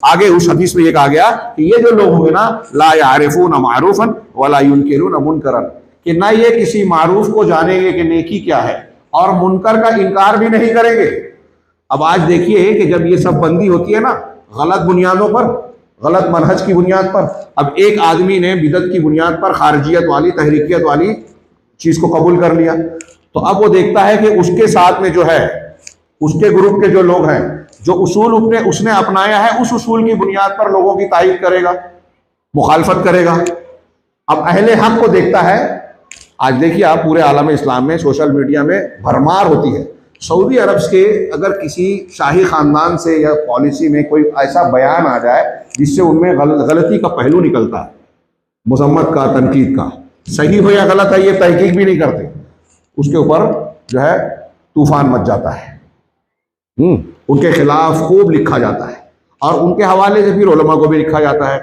आगे उस हदीस में ये कहा गया कि ये जो लोग होंगे ना, ला यारिफून मारूफन वला युनकिरून मुनकरन, कि ना ये किसी मारूफ को जानेंगे कि नेकी क्या है और मुनकर का इनकार भी नहीं करेंगे। अब आज देखिए कि जब ये सब बंदी होती है ना गलत बुनियादों पर, गलत मनहज की बुनियाद पर, अब एक आदमी ने बिदत की बुनियाद पर खारजियत वाली तहरीकियत वाली चीज को कबूल कर लिया, तो अब वो देखता है कि उसके साथ में जो है, उसके ग्रुप के जो लोग हैं, जो उसूल उसने अपनाया है, उस उसूल की बुनियाद पर लोगों की तारीफ करेगा, मुखालफत करेगा। अब अहले हक को देखता है। आज देखिए आप पूरे आलम इस्लाम में सोशल मीडिया में भरमार होती है। सऊदी अरब के अगर किसी शाही खानदान से या पॉलिसी में कोई ऐसा बयान आ जाए जिससे उनमें गलती का पहलू निकलता है, मजम्मत का, तनकीद का, सही हो या गलत है ये तहकीक भी नहीं करते, उसके ऊपर जो है तूफान मच जाता है। उनके खिलाफ खूब लिखा जाता है और उनके हवाले से फिर उलमा को भी लिखा जाता है।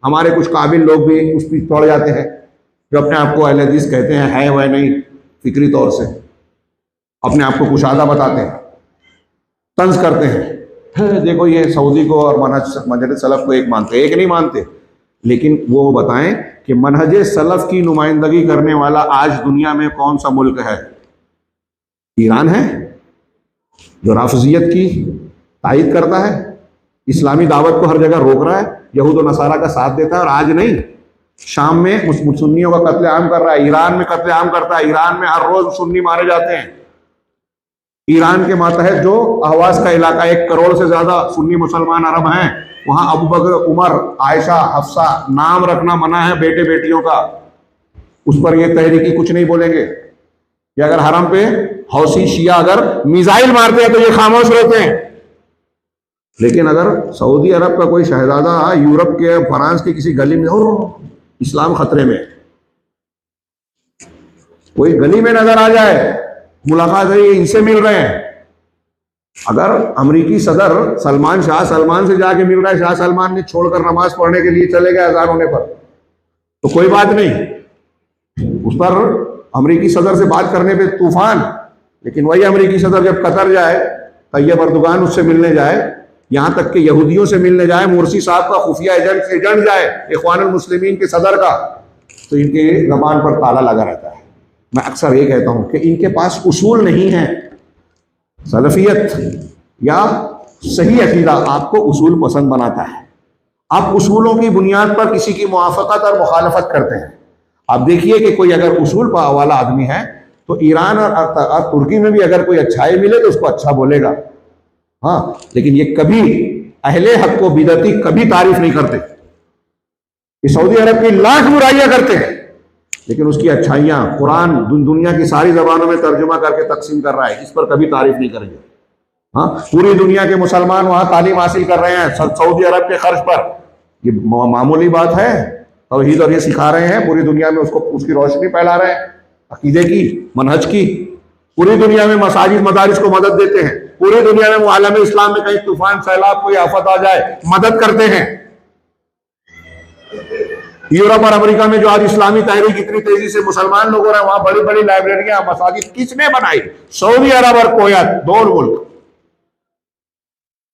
हमारे कुछ काबिल लोग भी उस पर पड़ जाते हैं जो अपने आप को अहले हदीस कहते हैं, है वह नहीं, फिक्री तौर से अपने आप को कुशादा बताते हैं, तंज करते हैं, देखो ये सऊदी को और मनहज सलफ को एक मानते, एक नहीं मानते। लेकिन वो बताएं कि मनहज सलफ की नुमाइंदगी करने वाला आज दुनिया में कौन सा मुल्क है? ईरान है जो राफजियत की तायद करता है, इस्लामी दावत को हर जगह रोक रहा है, यहूद और नसारा का साथ देता है। और आज नहीं, शाम में सुन्नियों का कत्लेआम कर रहा है, ईरान में कत्लेआम करता है, ईरान में हर रोज सुन्नी मारे जाते हैं। ईरान के मातहत जो अहवाज का इलाका, 1 करोड़ से ज्यादा सुन्नी मुसलमान अरब हैं, वहां अबू बकर, उमर, आयशा, हफ्सा नाम रखना मना है बेटे बेटियों का। उस पर ये तहरीकी कुछ नहीं बोलेंगे कि अगर हरम पे हौसी शिया अगर मिसाइल मारते हैं तो ये खामोश रहते हैं। लेकिन अगर सऊदी अरब का कोई शहजादा यूरोप के, फ्रांस की किसी गली में, और इस्लाम खतरे में, कोई गली में नजर आ जाए, मुलाकात है, ये इनसे मिल रहे हैं। अगर अमेरिकी सदर सलमान से जाके मिल रहा है, शाह सलमान ने छोड़कर नमाज पढ़ने के लिए चले गए अजान होने पर, तो कोई बात नहीं, उस पर अमेरिकी सदर से बात करने पे तूफान। लेकिन वही अमेरिकी सदर जब कतर जाए, तैयब अर्दोगान उससे मिलने जाए, यहां तक कि यहूदियों से मिलने जाए, मुर्सी साहब का खुफिया एजेंट जाए, इख्वानुल मुस्लिमीन के सदर का, तो इनके जबान पर ताला लगा रहता है। मैं अक्सर ये कहता हूं कि इनके पास उसूल नहीं है। सलफियत या सही अकीदा आपको उसूल पसंद बनाता है, आप उसूलों की बुनियाद पर किसी की मुआफ़क़त और मुखालफत करते हैं। आप देखिए कि कोई अगर उसूल वाला आदमी है तो ईरान और तुर्की में भी अगर कोई अच्छाई मिले तो उसको अच्छा बोलेगा, हाँ, लेकिन ये कभी अहले हक को बिदती कभी तारीफ नहीं करते। ये सऊदी अरब की लाख बुराइयां करते हैं, लेकिन उसकी अच्छाइयां कुरान दुनिया की सारी जबानों में तर्जुमा करके तकसीम कर रहा है, इस पर कभी तारीफ नहीं करेंगे। हाँ, पूरी दुनिया के मुसलमान वहां तालीम हासिल कर रहे हैं सऊदी अरब के खर्च पर, ये मामूली बात है। तौहीद और ये सिखा रहे हैं पूरी दुनिया में, उसकी रोशनी फैला रहे हैं, अकीदे की, मनहज की। पूरी दुनिया में मसाजिद मदारिस को मदद देते हैं, पूरी दुनिया में आलम इस्लाम में कहीं तूफान, सैलाब, कोई आफत आ जाए मदद करते हैं। यूरोप और अमेरिका में जो आज इस्लामी तहरीक इतनी तेजी से मुसलमान लोग हो रहे हैं, वहां बड़ी बड़ी लाइब्रेरियां, मसाजिद किसने बनाई? सऊदी अरब और कुवैत, 2 मुल्क।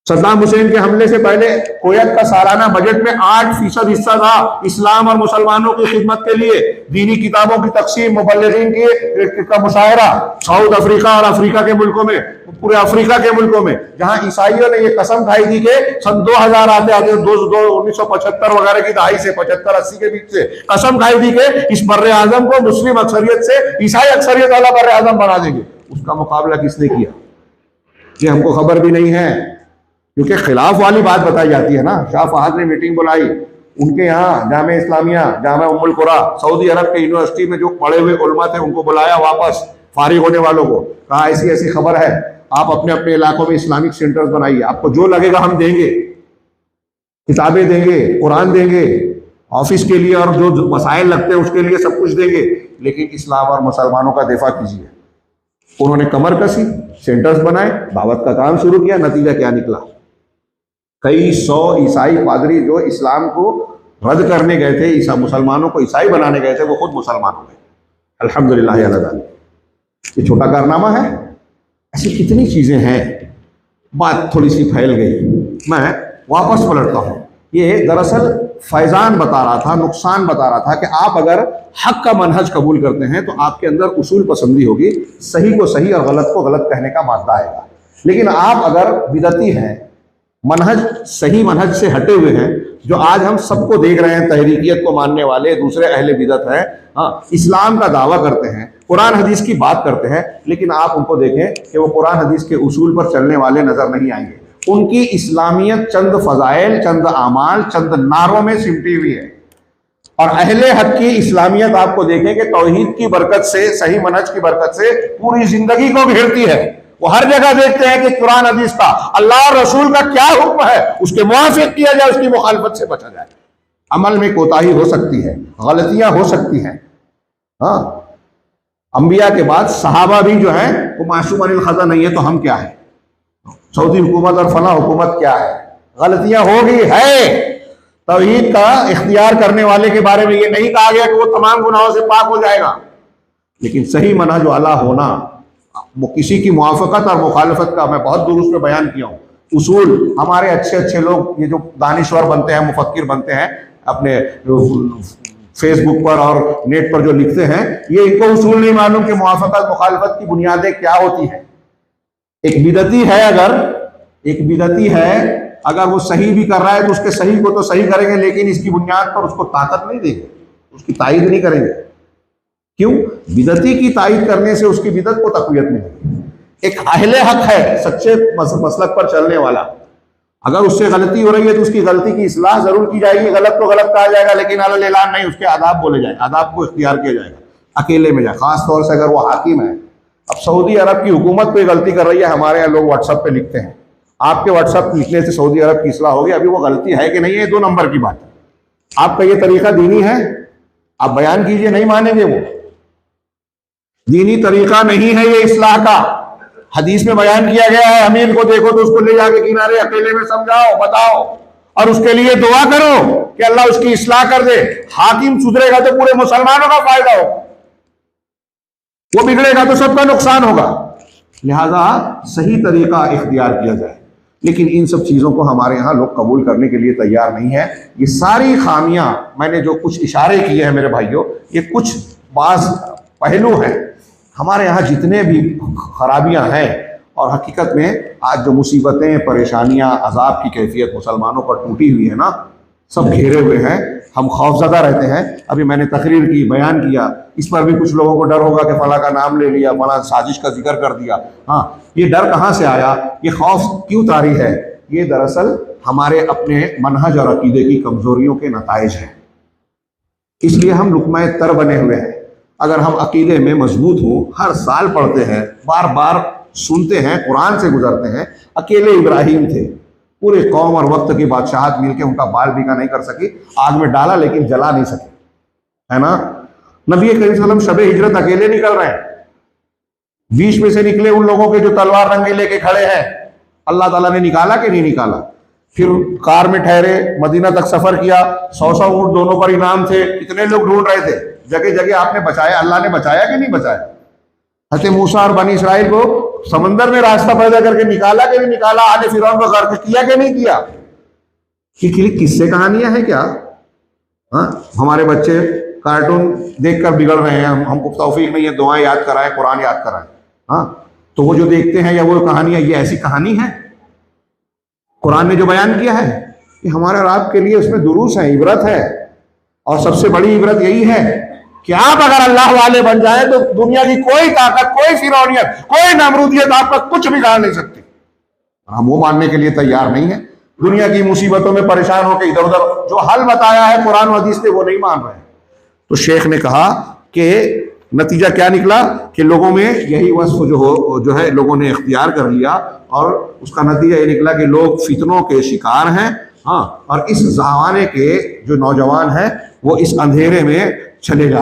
सद्दाम हुसैन के हमले से पहले कुवैत का सालाना बजट में 8% हिस्सा था इस्लाम और मुसलमानों की खिदमत के लिए। दीनी किताबों की तकसीम, मुबल्लिगीन का मुशायरा साउथ अफ्रीका और अफ्रीका के मुल्कों में, पूरे अफ्रीका के मुल्कों में, जहां ईसाइयों ने ये कसम खाई थी कि सन 2000 आते 1975 वगैरह की दहाई से 75-80 के बीच से कसम खाई थी कि इस बर्रे आजम को मुस्लिम अक्सरियत से ईसाई अक्सरियत वाला बर्रे आजम बना देंगे। उसका मुकाबला किसने किया? ये हमको खबर भी नहीं है, क्योंकि खिलाफ वाली बात बताई जाती है ना। शाह फहद ने मीटिंग बुलाई, उनके यहाँ जामे इस्लामिया, जामे उम्मुल कुरा, सऊदी अरब के यूनिवर्सिटी में जो पढ़े हुए उलमा थे उनको बुलाया वापस, फारिग होने वालों को कहा ऐसी ऐसी खबर है, आप अपने अपने इलाकों में इस्लामिक सेंटर्स बनाइए, आपको जो लगेगा हम देंगे, किताबें देंगे, कुरान देंगे, ऑफिस के लिए और जो मसाइल लगते हैं उसके लिए सब कुछ देंगे, लेकिन इस्लाम और मुसलमानों का दिफा कीजिए। उन्होंने कमर कसी, सेंटर्स बनाए, दावत का काम शुरू किया। नतीजा क्या निकला? कई 100 ईसाई पादरी जो इस्लाम को रद्द करने गए थे, ईसा मुसलमानों को ईसाई बनाने गए थे, वो खुद मुसलमान हो गए। अल्हम्दुलिल्लाह अल्लाह ताला। ये छोटा कारनामा है? ऐसी कितनी चीजें हैं। बात थोड़ी सी फैल गई। मैं वापस पलटता हूँ। ये दरअसल फैजान बता रहा था, नुकसान बता रहा था कि आप अगर हक का मनहज कबूल करते हैं तो आपके अंदर उसूल पसंदी होगी, सही को सही और गलत को गलत कहने का मादा आएगा। लेकिन आप अगर बिदती हैं, मनहज सही मनहज से हटे हुए हैं, जो आज हम सबको देख रहे हैं, तहरीकियत को मानने वाले दूसरे अहले बिदत हैं, हाँ, इस्लाम का दावा करते हैं, कुरान हदीस की बात करते हैं, लेकिन आप उनको देखें कि वो कुरान हदीस के उसूल पर चलने वाले नजर नहीं आएंगे। उनकी इस्लामियत चंद फजाइल, चंद आमाल, चंद नारों में सिमटी हुई है। और अहले हक की इस्लामियत आपको देखें कि तौहीद की बरकत से, सही मनहज की बरकत से पूरी जिंदगी को घेरती है। वो हर जगह देखते हैं कि कुरान हदीस का, अल्लाह और रसूल का क्या हुक्म है, उसके मुवाफिक किया जाए, उसकी मुखालफत से बचा जाए। अमल में कोताही हो सकती है, गलतियां हो सकती हैं। हाँ, अंबिया के बाद सहाबा भी जो है वो मासूम अनिल खता नहीं है, तो हम क्या है? सऊदी हुकूमत और फला हुकूमत क्या है? गलतियां होगी है। तौहीद का इख्तियार करने वाले के बारे में ये नहीं कहा गया कि वो तमाम गुनाहों से पाक हो जाएगा, लेकिन सही मनहज वाला होना, वो किसी की मुआफ़क़त और मुखालफत का मैं बहुत दुरुस्त में बयान किया हूँ। उसूल हमारे अच्छे अच्छे लोग, ये जो दानिश्वर बनते हैं, मुफक्किर बनते हैं, अपने फेसबुक पर और नेट पर जो लिखते हैं, ये इनको उसूल नहीं मालूम कि मुआफ़क़त मुखालफत की बुनियादें क्या होती हैं। एक बिदती है अगर वो सही भी कर रहा है तो उसके सही को तो सही करेंगे, लेकिन इसकी बुनियाद पर उसको ताकत नहीं देंगे, उसकी तायीद नहीं करेंगे। क्यों? बिदती की तायीद करने से उसकी बिदत को तक़वियत मिलेगी। एक अहले हक है, सच्चे मसलक पर चलने वाला, अगर उससे गलती हो रही है तो उसकी गलती की इस्लाह जरूर की जाएगी। गलत को गलत कहा जाएगा, लेकिन अलल ऐलान नहीं, उसके आदाब बोले जाएंगे, आदाब को इख्तियार किया जाएगा, अकेले में जाए, खास तौर से अगर वो हाकिम है। अब सऊदी अरब की हुकूमत कोई गलती कर रही है, हमारे यहाँ लोग व्हाट्सएप पे लिखते हैं, आपके व्हाट्सएप लिखने से सऊदी अरब की इस्लाह होगी? अभी वो गलती है कि नहीं है, 2 नंबर की बात है। आपका ये तरीका दीनी है? आप बयान कीजिए, नहीं मानेंगे वो। दीनी तरीका नहीं है ये इस्लाह का। हदीस में बयान किया गया है, अमीर को देखो तो उसको ले जाके किनारे अकेले में समझाओ, बताओ, और उसके लिए दुआ करो कि अल्लाह उसकी इस्लाह कर दे। हाकिम सुधरेगा तो पूरे मुसलमानों का फायदा हो, वो बिगड़ेगा तो सबका नुकसान होगा। लिहाजा सही तरीका इख्तियार किया जाए, लेकिन इन सब चीज़ों को हमारे यहाँ लोग कबूल करने के लिए तैयार नहीं है। ये सारी खामियां, मैंने जो कुछ इशारे किए हैं मेरे भाइयों, ये कुछ बाज़ पहलू हैं। हमारे यहाँ जितने भी खराबियां हैं, और हकीकत में आज जो मुसीबतें, परेशानियां, अजाब की कैफियत मुसलमानों पर टूटी हुई है ना, सब घेरे हुए हैं, हम खौफजदा रहते हैं। अभी मैंने तकरीर की, बयान किया, इस पर भी कुछ लोगों को डर होगा कि फला का नाम ले लिया, फला साजिश का जिक्र कर दिया। हाँ, ये डर कहाँ से आया, ये खौफ क्यों तारी है? ये दरअसल हमारे अपने मनहज और अकीदे की कमजोरियों के नताइज हैं। इसलिए हम लुक़मा तर बने हुए हैं। अगर हम अकीदे में मजबूत हों, हर साल पढ़ते हैं, बार बार सुनते हैं, कुरान से गुजरते हैं। अकेले इब्राहिम थे, पूरे कौम और वक्त की बादशाहत मिलकर उनका बाल बीका नहीं कर सकी, आग में डाला लेकिन जला नहीं सके, है ना। नबी करीम सल्लल्लाहु अलैहि वसल्लम शबे हिजरत अकेले निकल रहे हैं, बीच में से निकले उन लोगों के जो तलवार रंगे लेके खड़े हैं, अल्लाह ताला ने निकाला कि नहीं निकाला। फिर कार में ठहरे, मदीना तक सफर किया, 100 ऊँट दोनों पर इनाम थे, कितने लोग ढूंढ रहे थे, जगह जगह आपने बचाया, अल्लाह ने बचाया कि नहीं बचाया। हज़रत मूसा और बनी इसराइल को समंदर में रास्ता पैदा करके निकाला कि नहीं निकाला, आले फिरौन को गर्क किया कि नहीं किया। कि किस्से कहानियां हैं क्या? हाँ, हमारे बच्चे कार्टून देखकर बिगड़ रहे हैं, हमको तौफीक नहीं है दुआएं याद कराएं, कुरान याद कराएं। हाँ, तो वो जो देखते हैं या वो कहानियां, ये ऐसी कहानी है? कुरान ने जो बयान किया है कि हमारे और आपके लिए उसमें दुरूस है, इबरत है, और सबसे बड़ी इबरत यही है कि आप अगर अल्लाह वाले बन जाए तो दुनिया की कोई ताकत, कोई फिरौनियत, कोई नमरूदियत आपका कुछ बिगाड़ नहीं सकती। हम वो मानने के लिए तैयार नहीं है। दुनिया की मुसीबतों में परेशान होकर इधर उधर जो हल बताया है कुरान और हदीस से, वो नहीं मान रहे हैं। तो शेख ने कहा कि नतीजा क्या निकला कि लोगों में यही वस्फ जो है लोगों ने इख्तियार कर लिया, और उसका नतीजा ये निकला कि लोग फितनों के शिकार हैं। हाँ, और इस ज़माने के जो नौजवान हैं वो इस अंधेरे में चले जा